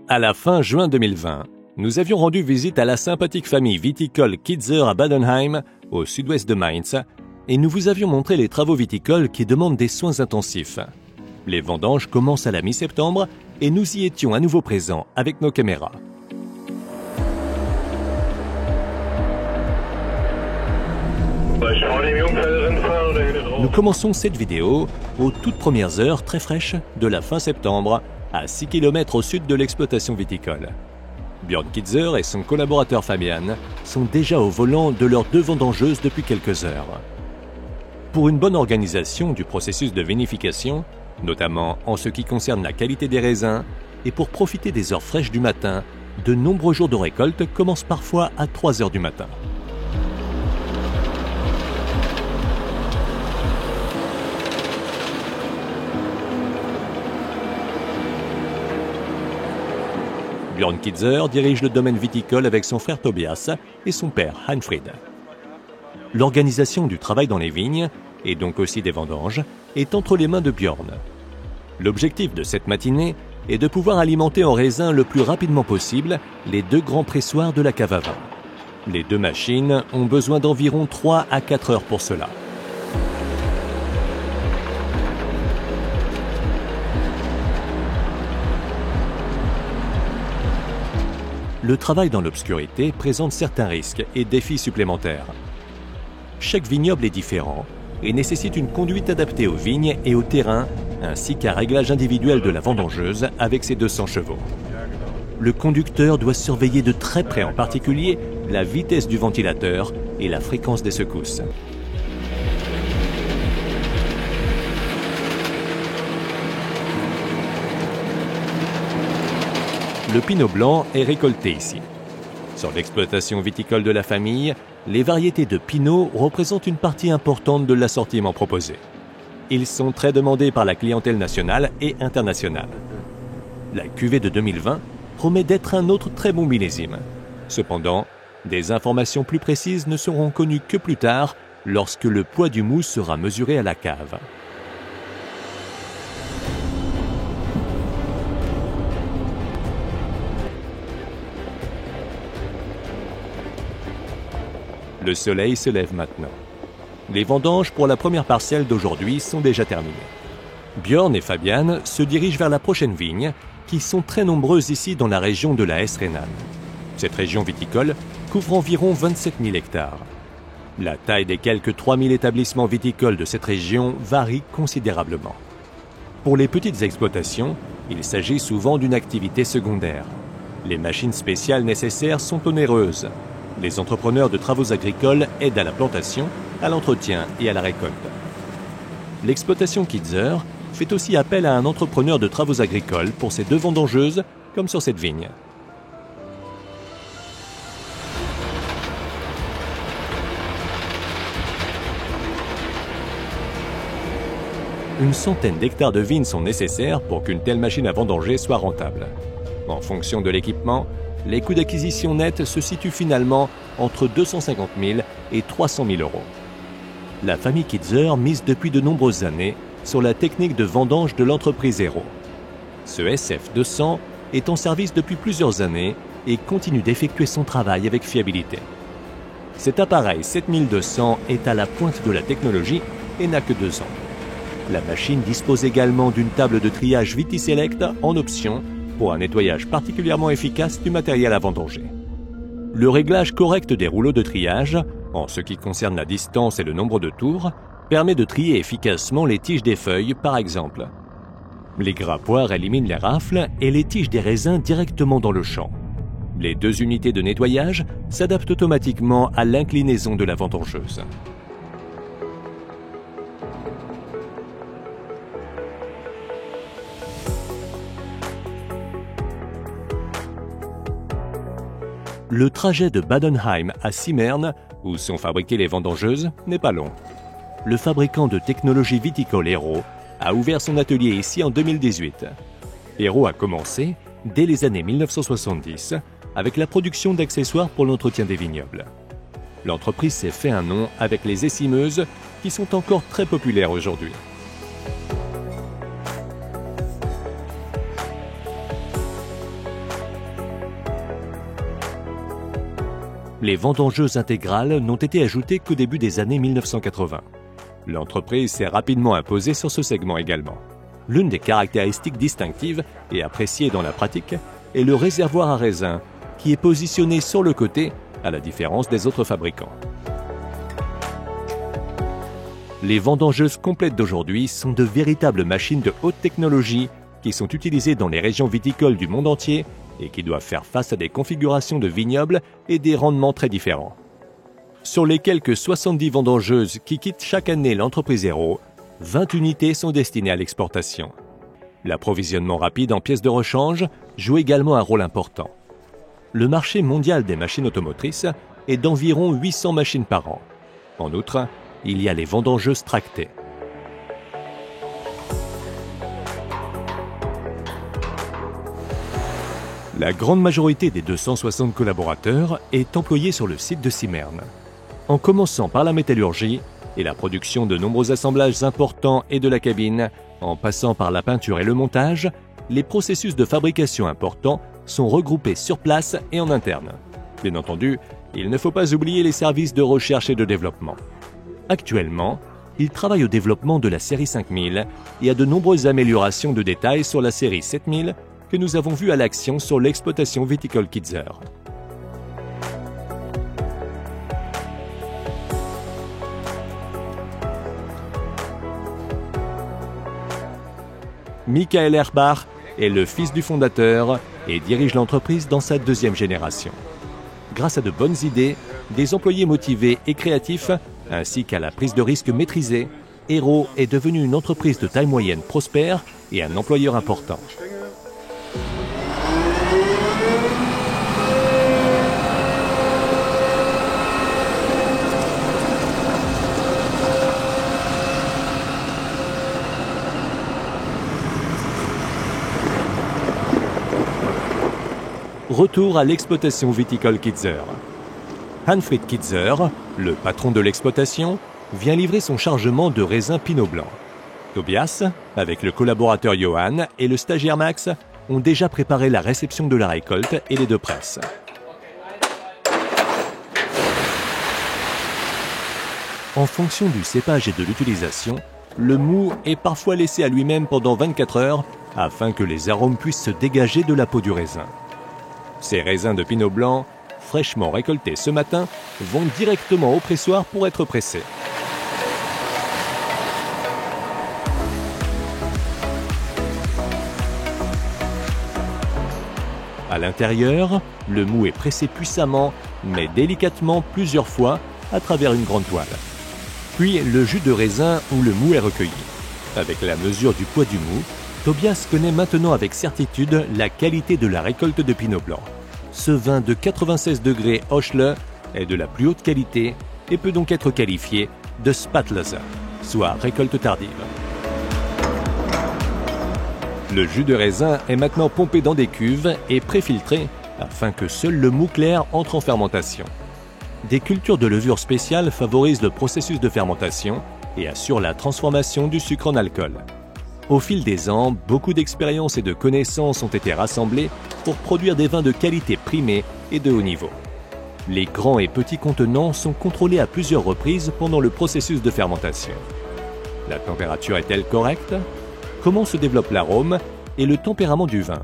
À la fin juin 2020, nous avions rendu visite à la sympathique famille viticole Kitzer à Badenheim, au sud-ouest de Mainz, et nous vous avions montré les travaux viticoles qui demandent des soins intensifs. Les vendanges commencent à la mi-septembre et nous y étions à nouveau présents avec nos caméras. Nous commençons cette vidéo aux toutes premières heures très fraîches de la fin septembre, à 6 km au sud de l'exploitation viticole. Björn Kitzer et son collaborateur Fabian sont déjà au volant de leurs 2 vendangeuses depuis quelques heures. Pour une bonne organisation du processus de vinification, notamment en ce qui concerne la qualité des raisins, et pour profiter des heures fraîches du matin, de nombreux jours de récolte commencent parfois à 3 heures du matin. Björn Kitzer dirige le domaine viticole avec son frère Tobias et son père Heinfried. L'organisation du travail dans les vignes, et donc aussi des vendanges, est entre les mains de Björn. L'objectif de cette matinée est de pouvoir alimenter en raisin le plus rapidement possible les 2 grands pressoirs de la cave à vin. Les 2 machines ont besoin d'environ 3 à 4 heures pour cela. Le travail dans l'obscurité présente certains risques et défis supplémentaires. Chaque vignoble est différent et nécessite une conduite adaptée aux vignes et au terrain, ainsi qu'un réglage individuel de la vendangeuse avec ses 200 chevaux. Le conducteur doit surveiller de très près en particulier la vitesse du ventilateur et la fréquence des secousses. Le pinot blanc est récolté ici. Sur l'exploitation viticole de la famille, les variétés de pinot représentent une partie importante de l'assortiment proposé. Ils sont très demandés par la clientèle nationale et internationale. La cuvée de 2020 promet d'être un autre très bon millésime. Cependant, des informations plus précises ne seront connues que plus tard, lorsque le poids du mou sera mesuré à la cave. Le soleil se lève maintenant. Les vendanges pour la première parcelle d'aujourd'hui sont déjà terminées. Björn et Fabian se dirigent vers la prochaine vigne, qui sont très nombreuses ici dans la région de la Hesse-Rhénane. Cette région viticole couvre environ 27 000 hectares. La taille des quelques 3 000 établissements viticoles de cette région varie considérablement. Pour les petites exploitations, il s'agit souvent d'une activité secondaire. Les machines spéciales nécessaires sont onéreuses. Les entrepreneurs de travaux agricoles aident à la plantation, à l'entretien et à la récolte. L'exploitation Kitzer fait aussi appel à un entrepreneur de travaux agricoles pour ses 2 vendangeuses, comme sur cette vigne. Une centaine d'hectares de vignes sont nécessaires pour qu'une telle machine à vendanger soit rentable. En fonction de l'équipement, les coûts d'acquisition nets se situent finalement entre 250 000 et 300 000 euros. La famille Kitzer mise depuis de nombreuses années sur la technique de vendange de l'entreprise Hero. Ce SF200 est en service depuis plusieurs années et continue d'effectuer son travail avec fiabilité. Cet appareil 7200 est à la pointe de la technologie et n'a que 2 ans. La machine dispose également d'une table de triage VitiSelect en option pour un nettoyage particulièrement efficace du matériel à vendanger. Le réglage correct des rouleaux de triage, en ce qui concerne la distance et le nombre de tours, permet de trier efficacement les tiges des feuilles, par exemple. Les grattoirs éliminent les rafles et les tiges des raisins directement dans le champ. Les 2 unités de nettoyage s'adaptent automatiquement à l'inclinaison de la vendangeuse. Le trajet de Badenheim à Simmern, où sont fabriquées les vendangeuses, n'est pas long. Le fabricant de technologie viticole Hero a ouvert son atelier ici en 2018. Hero a commencé, dès les années 1970, avec la production d'accessoires pour l'entretien des vignobles. L'entreprise s'est fait un nom avec les essimeuses, qui sont encore très populaires aujourd'hui. Les vendangeuses intégrales n'ont été ajoutées qu'au début des années 1980. L'entreprise s'est rapidement imposée sur ce segment également. L'une des caractéristiques distinctives et appréciées dans la pratique est le réservoir à raisin, qui est positionné sur le côté, à la différence des autres fabricants. Les vendangeuses complètes d'aujourd'hui sont de véritables machines de haute technologie qui sont utilisées dans les régions viticoles du monde entier et qui doivent faire face à des configurations de vignobles et des rendements très différents. Sur les quelques 70 vendangeuses qui quittent chaque année l'entreprise Hérault, 20 unités sont destinées à l'exportation. L'approvisionnement rapide en pièces de rechange joue également un rôle important. Le marché mondial des machines automotrices est d'environ 800 machines par an. En outre, il y a les vendangeuses tractées. La grande majorité des 260 collaborateurs est employée sur le site de Simerne. En commençant par la métallurgie et la production de nombreux assemblages importants et de la cabine, en passant par la peinture et le montage, les processus de fabrication importants sont regroupés sur place et en interne. Bien entendu, il ne faut pas oublier les services de recherche et de développement. Actuellement, ils travaillent au développement de la série 5000 et à de nombreuses améliorations de détails sur la série 7000 que nous avons vues à l'action sur l'exploitation viticole Kitzer. Michael Erbach est le fils du fondateur et dirige l'entreprise dans sa deuxième génération. Grâce à de bonnes idées, des employés motivés et créatifs, ainsi qu'à la prise de risque maîtrisée, Hérault est devenu une entreprise de taille moyenne prospère et un employeur important. Retour à l'exploitation viticole Kitzer. Hanfried Kitzer, le patron de l'exploitation, vient livrer son chargement de raisins Pinot Blanc. Tobias, avec le collaborateur Johan et le stagiaire Max, ont déjà préparé la réception de la récolte et les deux presses. En fonction du cépage et de l'utilisation, le mou est parfois laissé à lui-même pendant 24 heures afin que les arômes puissent se dégager de la peau du raisin. Ces raisins de Pinot Blanc, fraîchement récoltés ce matin, vont directement au pressoir pour être pressés. À l'intérieur, le mou est pressé puissamment, mais délicatement plusieurs fois à travers une grande toile. Puis le jus de raisin où le mou est recueilli. Avec la mesure du poids du mou, Tobias connaît maintenant avec certitude la qualité de la récolte de Pinot Blanc. Ce vin de 96 degrés Hochle est de la plus haute qualité et peut donc être qualifié de Spätlese, soit récolte tardive. Le jus de raisin est maintenant pompé dans des cuves et préfiltré afin que seul le mou clair entre en fermentation. Des cultures de levure spéciales favorisent le processus de fermentation et assurent la transformation du sucre en alcool. Au fil des ans, beaucoup d'expériences et de connaissances ont été rassemblées pour produire des vins de qualité primée et de haut niveau. Les grands et petits contenants sont contrôlés à plusieurs reprises pendant le processus de fermentation. La température est-elle correcte ? Comment se développe l'arôme et le tempérament du vin ?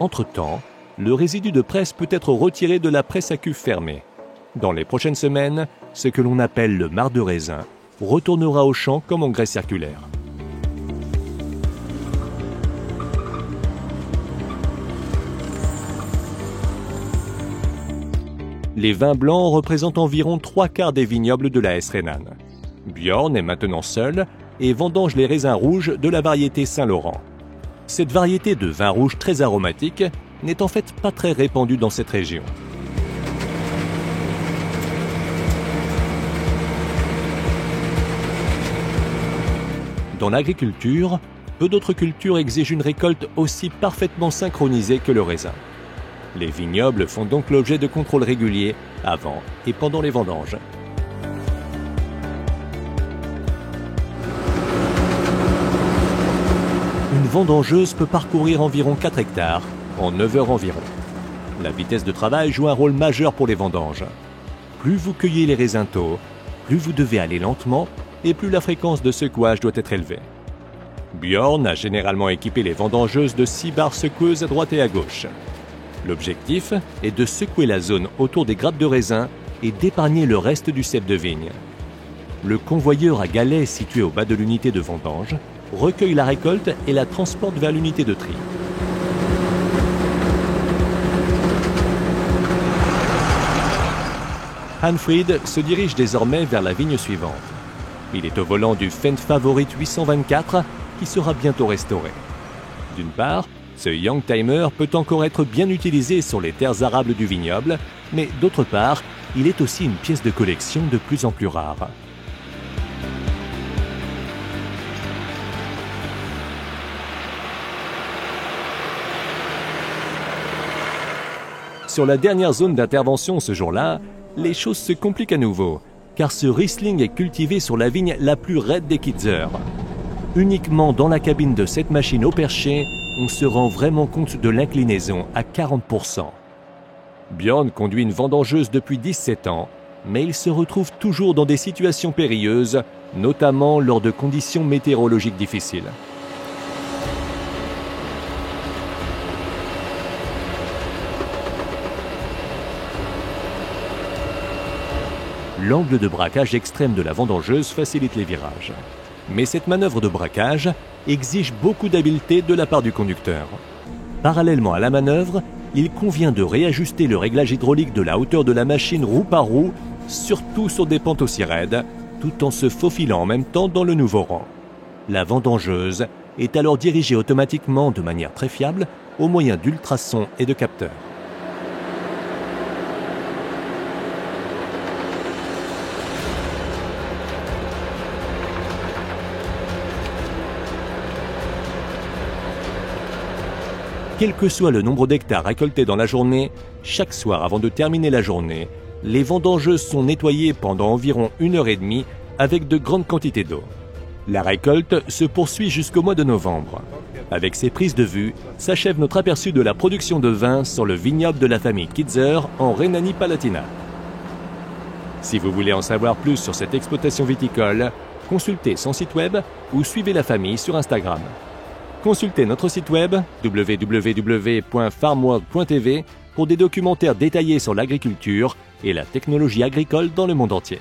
Entre-temps, le résidu de presse peut être retiré de la presse à cuve fermée. Dans les prochaines semaines, ce que l'on appelle le marc de raisin retournera au champ comme engrais circulaire. Les vins blancs représentent environ 3/4 des vignobles de la Hesse-Rhénane. Bjorn est maintenant seul et vendange les raisins rouges de la variété Saint-Laurent. Cette variété de vin rouge très aromatique n'est en fait pas très répandue dans cette région. Dans l'agriculture, peu d'autres cultures exigent une récolte aussi parfaitement synchronisée que le raisin. Les vignobles font donc l'objet de contrôles réguliers avant et pendant les vendanges. Une vendangeuse peut parcourir environ 4 hectares en 9 heures environ. La vitesse de travail joue un rôle majeur pour les vendanges. Plus vous cueillez les raisins tôt, plus vous devez aller lentement et plus la fréquence de secouage doit être élevée. Björn a généralement équipé les vendangeuses de 6 barres secoueuses à droite et à gauche. L'objectif est de secouer la zone autour des grappes de raisin et d'épargner le reste du cep de vigne. Le convoyeur à galets situé au bas de l'unité de vendange recueille la récolte et la transporte vers l'unité de tri. Hanfried se dirige désormais vers la vigne suivante. Il est au volant du Fendt Favorit 824 qui sera bientôt restauré. D'une part, ce Youngtimer peut encore être bien utilisé sur les terres arables du vignoble, mais d'autre part, il est aussi une pièce de collection de plus en plus rare. Sur la dernière zone d'intervention ce jour-là, les choses se compliquent à nouveau, car ce Riesling est cultivé sur la vigne la plus raide des Kitzer. Uniquement dans la cabine de cette machine au perché, on se rend vraiment compte de l'inclinaison à 40%. Björn conduit une vendangeuse depuis 17 ans, mais il se retrouve toujours dans des situations périlleuses, notamment lors de conditions météorologiques difficiles. L'angle de braquage extrême de la vendangeuse facilite les virages. Mais cette manœuvre de braquage exige beaucoup d'habileté de la part du conducteur. Parallèlement à la manœuvre, il convient de réajuster le réglage hydraulique de la hauteur de la machine roue par roue, surtout sur des pentes aussi raides, tout en se faufilant en même temps dans le nouveau rang. La vendangeuse est alors dirigée automatiquement de manière très fiable au moyen d'ultrasons et de capteurs. Quel que soit le nombre d'hectares récoltés dans la journée, chaque soir avant de terminer la journée, les vendangeuses sont nettoyées pendant environ 1h30 avec de grandes quantités d'eau. La récolte se poursuit jusqu'au mois de novembre. Avec ces prises de vue, s'achève notre aperçu de la production de vin sur le vignoble de la famille Kitzer en Rhénanie-Palatinat. Si vous voulez en savoir plus sur cette exploitation viticole, consultez son site web ou suivez la famille sur Instagram. Consultez notre site web www.farmworld.tv pour des documentaires détaillés sur l'agriculture et la technologie agricole dans le monde entier.